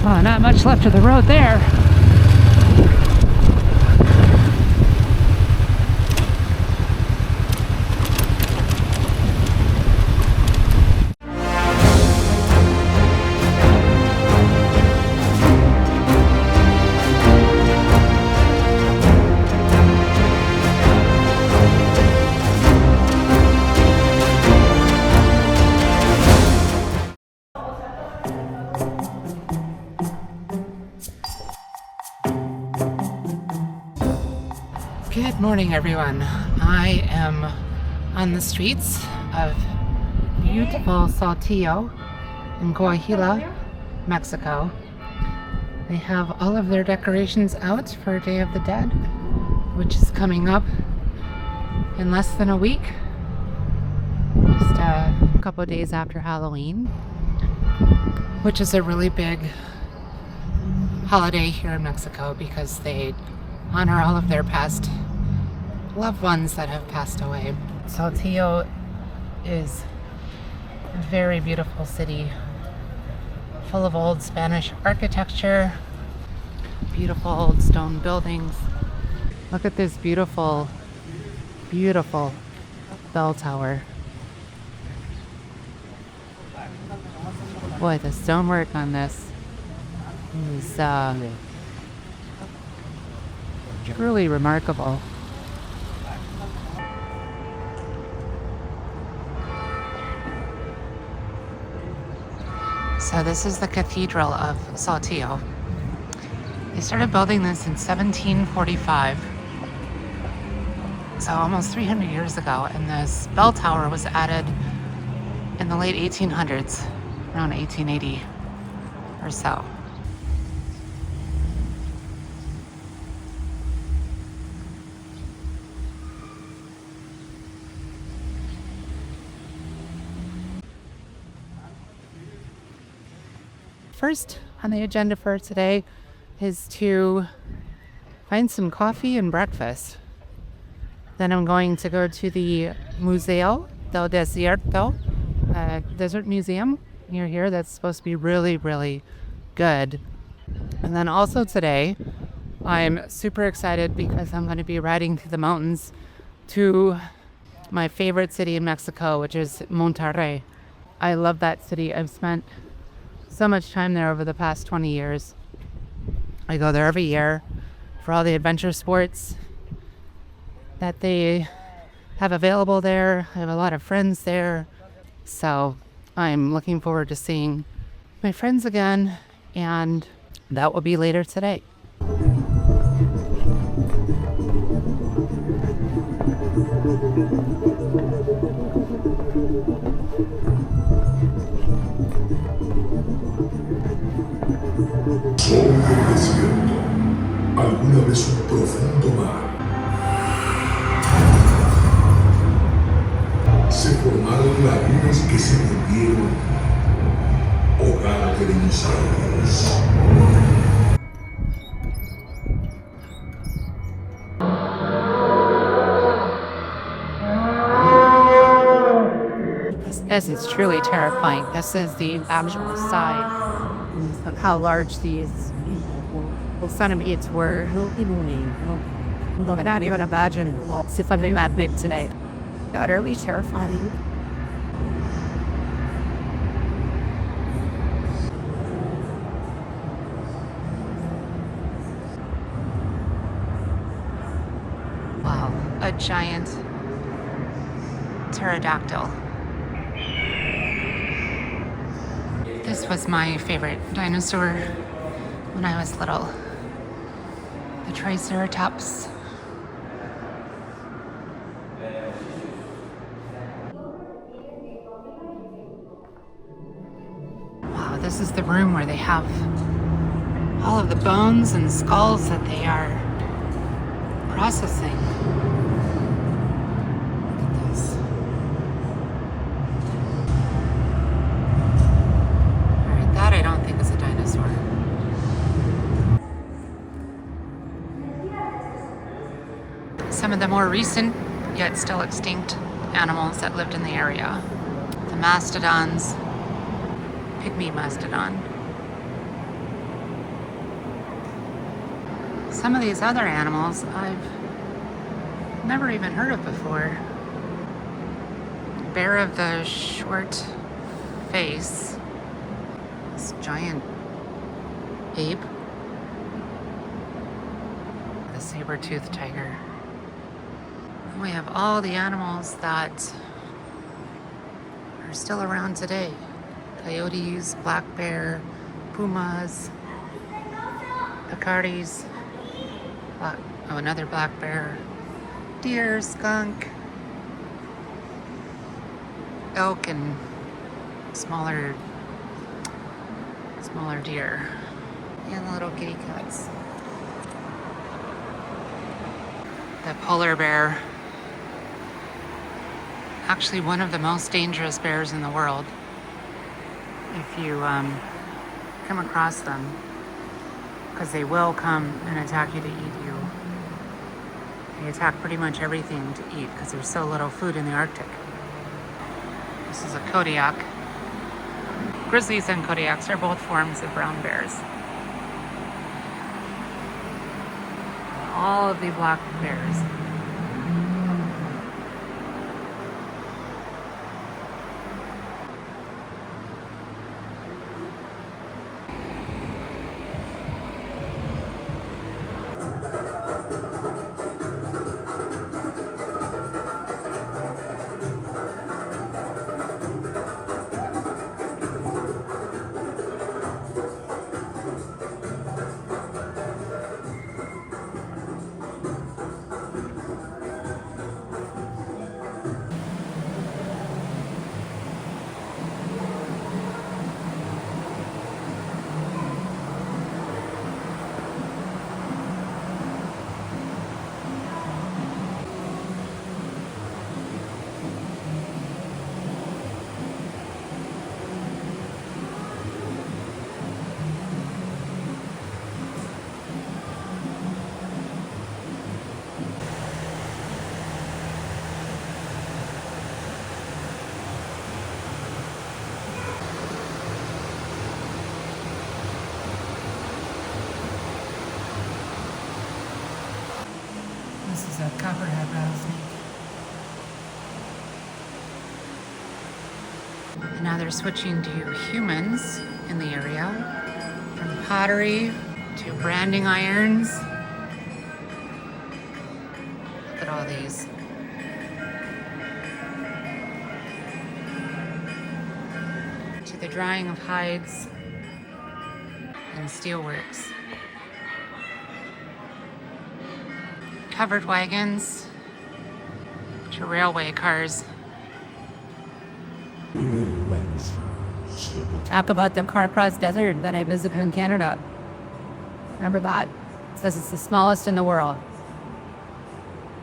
Oh, not much left of the road there. Good morning, everyone. I am on the streets of beautiful Saltillo in Coahuila, Mexico. They have all of their decorations out for Day of the Dead, which is coming up in less than a week, just a couple of days after Halloween, which is a really big holiday here in Mexico because they honor all of their past loved ones that have passed away. Saltillo is a very beautiful city, full of old Spanish architecture, beautiful old stone buildings. Look at this beautiful, beautiful bell tower. Boy, the stonework on this is truly remarkable. So this is the Cathedral of Saltillo. They started building this in 1745, so almost 300 years ago, and this bell tower was added in the late 1800s, around 1880 or so. First on the agenda for today is to find some coffee and breakfast. Then I'm going to go to the Museo del Desierto, desert museum near here that's supposed to be really, really good. And then also today, I'm super excited because I'm going to be riding through the mountains to my favorite city in Mexico, which is Monterrey. I love that city. I've spent so much time there over the past 20 years. I go there every year for all the adventure sports that they have available there. I have a lot of friends there. So I'm looking forward to seeing my friends again, and that will be later today. Sobre el desierto, alguna vez un profundo mar, se formaron lagunas que se volvieron hogar de dinosaurios. This is truly terrifying. This is the actual size of how large these centimeters were. I can't even imagine something that big today. Utterly terrifying. Wow, a giant pterodactyl. This was my favorite dinosaur when I was little. The Triceratops. Wow, this is the room where they have all of the bones and skulls that they are processing. Look at this. Alright, that I don't think is a dinosaur. Some of the more recent, yet still extinct animals that lived in the area. The mastodons, pygmy mastodon. Some of these other animals I've never even heard of before. Bear of the short face. This giant ape. The saber-toothed tiger. We have all the animals that are still around today. Coyotes, black bear, pumas, picardis, another black bear, deer, skunk, elk, and smaller deer, and little kitty cats. The polar bear, actually one of the most dangerous bears in the world. If you come across them, because they will come and attack you to eat you. They attack pretty much everything to eat because there's so little food in the Arctic. This is a Kodiak. Grizzlies and Kodiaks are both forms of brown bears. All of the black bears. This is a copperhead rattlesnake. And now they're switching to humans in the area, from pottery to branding irons. Look at all these. To the drying of hides and steelworks. Covered wagons to railway cars. Talk about the Carcross Desert that I visited in Canada. Remember that? It says it's the smallest in the world.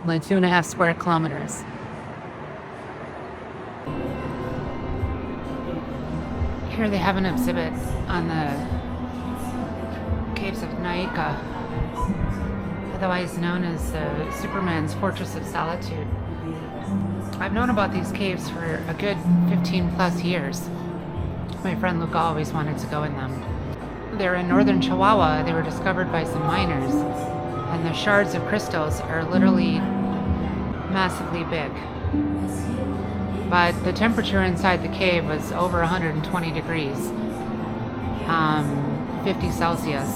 Only 2.5 square kilometers. Here they have an exhibit on the caves of Naica, otherwise known as Superman's Fortress of Solitude. I've known about these caves for a good 15 plus years. My friend Luca always wanted to go in them. They're in northern Chihuahua. They were discovered by some miners, and the shards of crystals are literally massively big. But the temperature inside the cave was over 120 degrees, 50 Celsius.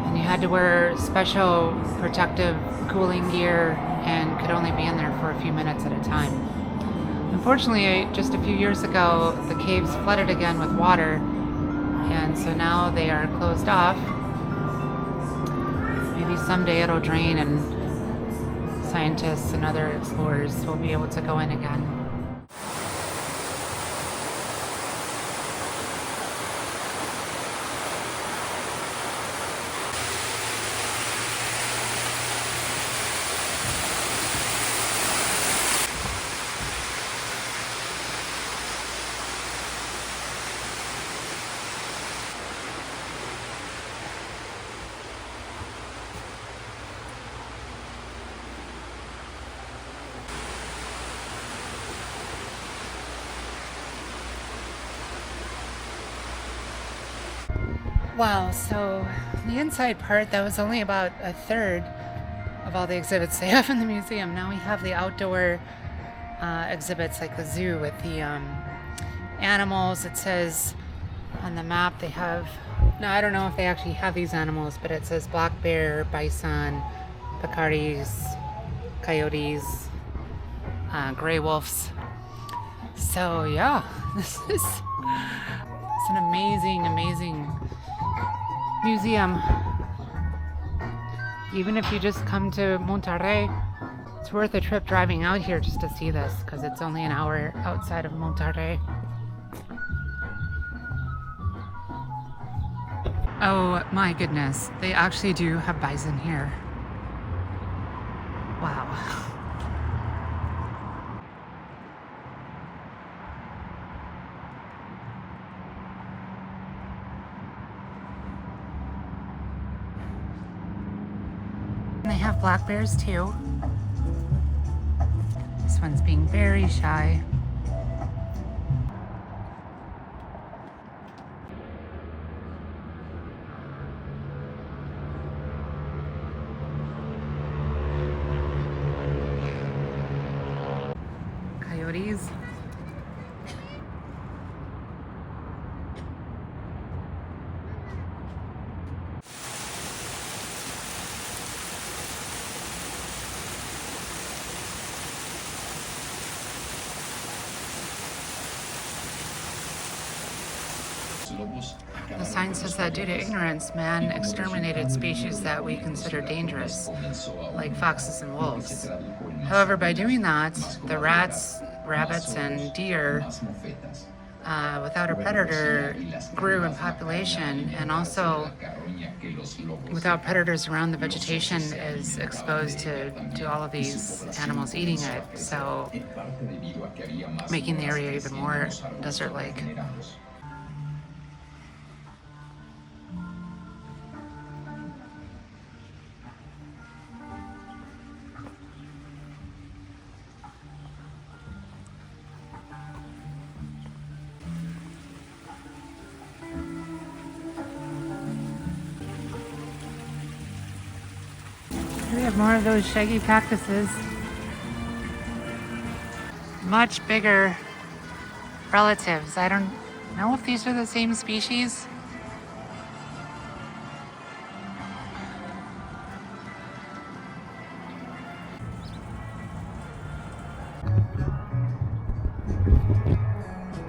And you had to wear special protective cooling gear and could only be in there for a few minutes at a time. Unfortunately, just a few years ago, the caves flooded again with water, and so now they are closed off. Maybe someday it'll drain and scientists and other explorers will be able to go in again. Wow, so the inside part, that was only about a third of all the exhibits they have in the museum. Now we have the outdoor exhibits like the zoo with the animals. It says on the map they have, now I don't know if they actually have these animals, but it says black bear, bison, pecaris, coyotes, gray wolves. So yeah, this is it's an amazing museum. Even if you just come to Monterrey, it's worth a trip driving out here just to see this, because it's only an hour outside of Monterrey. Oh my goodness, they actually do have bison here. Wow. And they have black bears too. This one's being very shy. Coyotes. The sign says that due to ignorance, man exterminated species that we consider dangerous, like foxes and wolves. However, by doing that, the rats, rabbits, and deer, without a predator, grew in population, and also without predators around, the vegetation is exposed to all of these animals eating it, so making the area even more desert-like. We have more of those shaggy cactuses. Much bigger relatives. I don't know if these are the same species.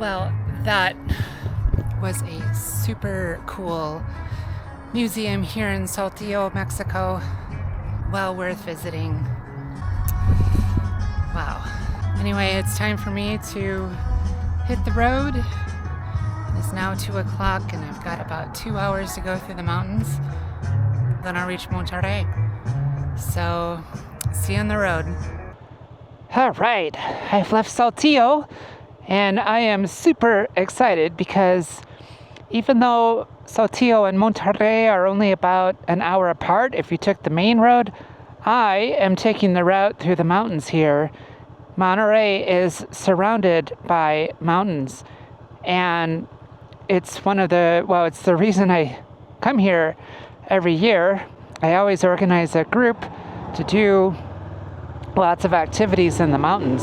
Well, that was a super cool museum here in Saltillo, Mexico. Well worth visiting. Wow. Anyway, it's time for me to hit the road. It's now 2 o'clock and I've got about 2 hours to go through the mountains. Then I'll reach Monterrey. So, see you on the road. All right, I've left Saltillo and I am super excited because even though Saltillo and Monterrey are only about an hour apart if you took the main road, I am taking the route through the mountains here. Monterrey is surrounded by mountains, and it's it's the reason I come here every year. I always organize a group to do lots of activities in the mountains,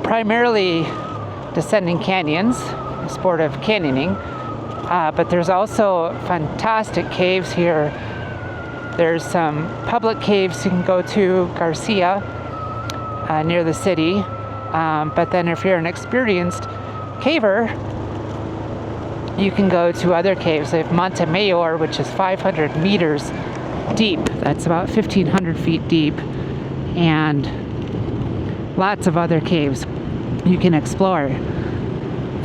primarily descending canyons, a sport of canyoning. But there's also fantastic caves here. There's some public caves you can go to, Garcia, near the city. But then if you're an experienced caver, you can go to other caves. They have Montemayor, which is 500 meters deep. That's about 1,500 feet deep. And lots of other caves you can explore.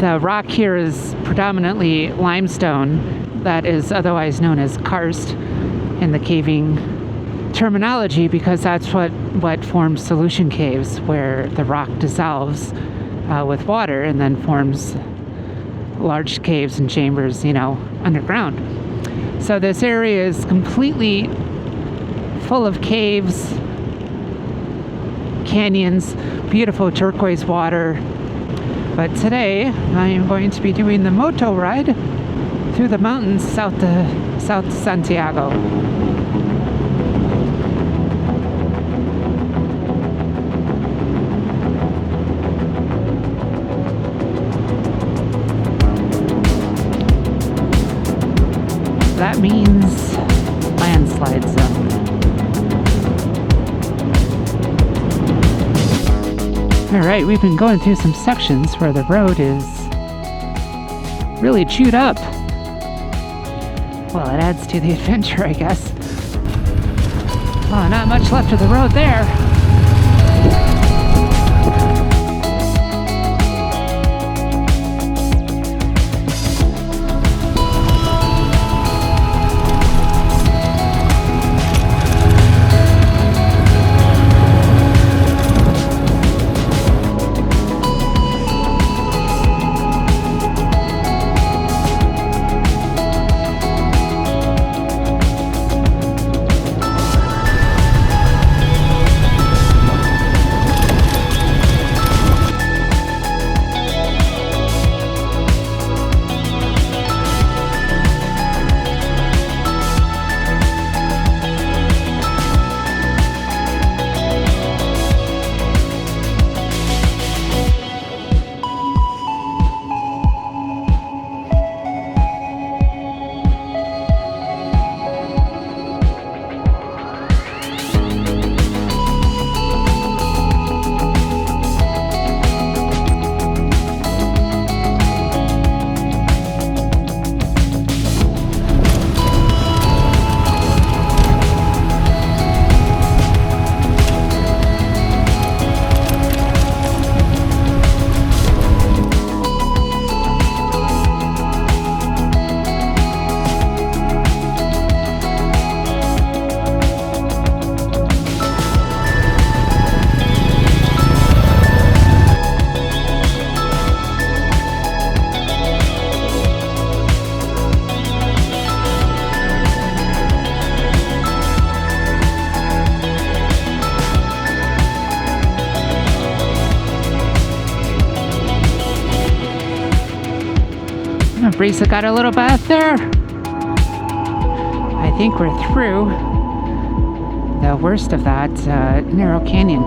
The rock here is predominantly limestone, that is otherwise known as karst in the caving terminology, because that's what forms solution caves, where the rock dissolves with water and then forms large caves and chambers, underground. So this area is completely full of caves, canyons, beautiful turquoise water. But today I am going to be doing the moto ride through the mountains south to Santiago. That means landslide zone. Alright, we've been going through some sections where the road is really chewed up. Well, it adds to the adventure, I guess. Oh, not much left of the road there. Brisa got a little bath there. I think we're through the worst of that narrow canyon.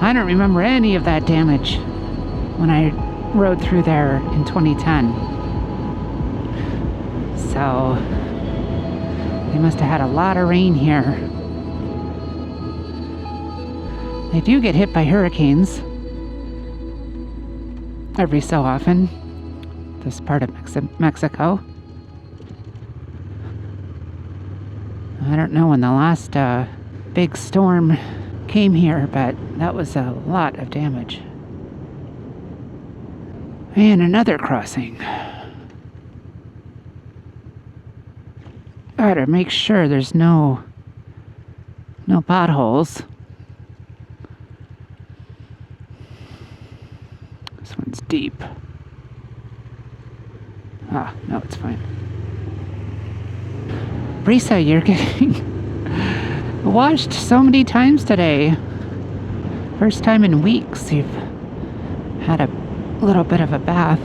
I don't remember any of that damage when I rode through there in 2010. So they must have had a lot of rain here. They do get hit by hurricanes every so often. This part of Mexico. I don't know when the last big storm came here, but that was a lot of damage. And another crossing. Gotta make sure there's no potholes. This one's deep. Ah, no, it's fine. Brisa, you're getting washed so many times today. First time in weeks you've had a little bit of a bath.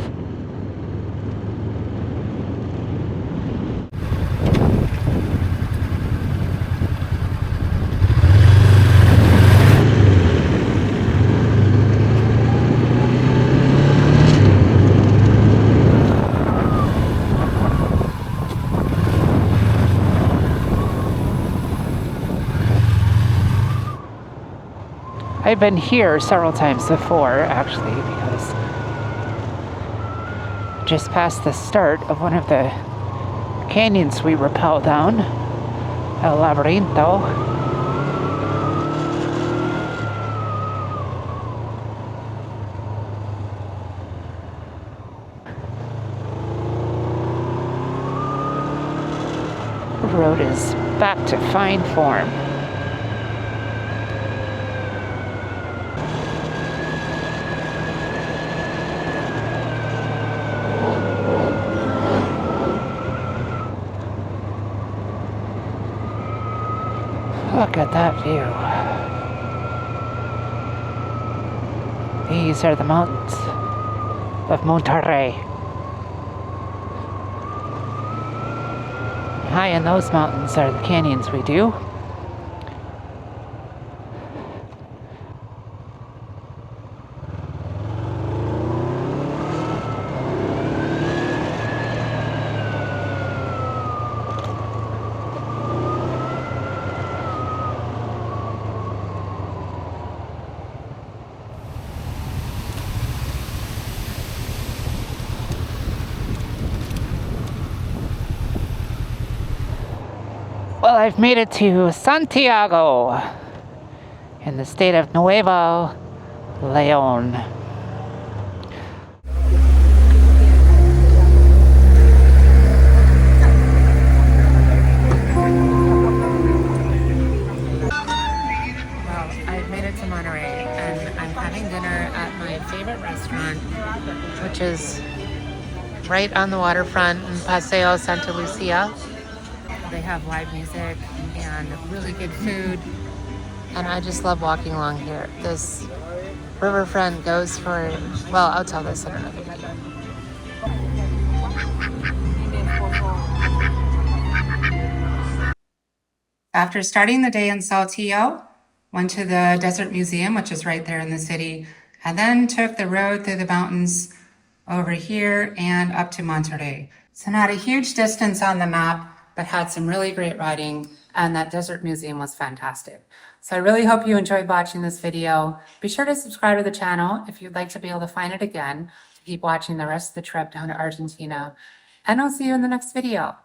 I've been here several times before, actually, because just past the start of one of the canyons we rappel down, El Laberinto. The road is back to fine form. Look at that view. These are the mountains of Monterrey. high in those mountains are the canyons we do. Well, I've made it to Santiago in the state of Nuevo Leon. Well, I've made it to Monterey and I'm having dinner at my favorite restaurant, which is right on the waterfront in Paseo Santa Lucia. They have live music and really good food, and I just love walking along here. This riverfront goes for, well, I'll tell this in another video. After starting the day in Saltillo, went to the Desert Museum, which is right there in the city, and then took the road through the mountains over here and up to Monterey. So not a huge distance on the map, but had some really great riding, and that Desert Museum was fantastic. So I really hope you enjoyed watching this video. Be sure to subscribe to the channel if you'd like to be able to find it again, to keep watching the rest of the trip down to Argentina. And I'll see you in the next video.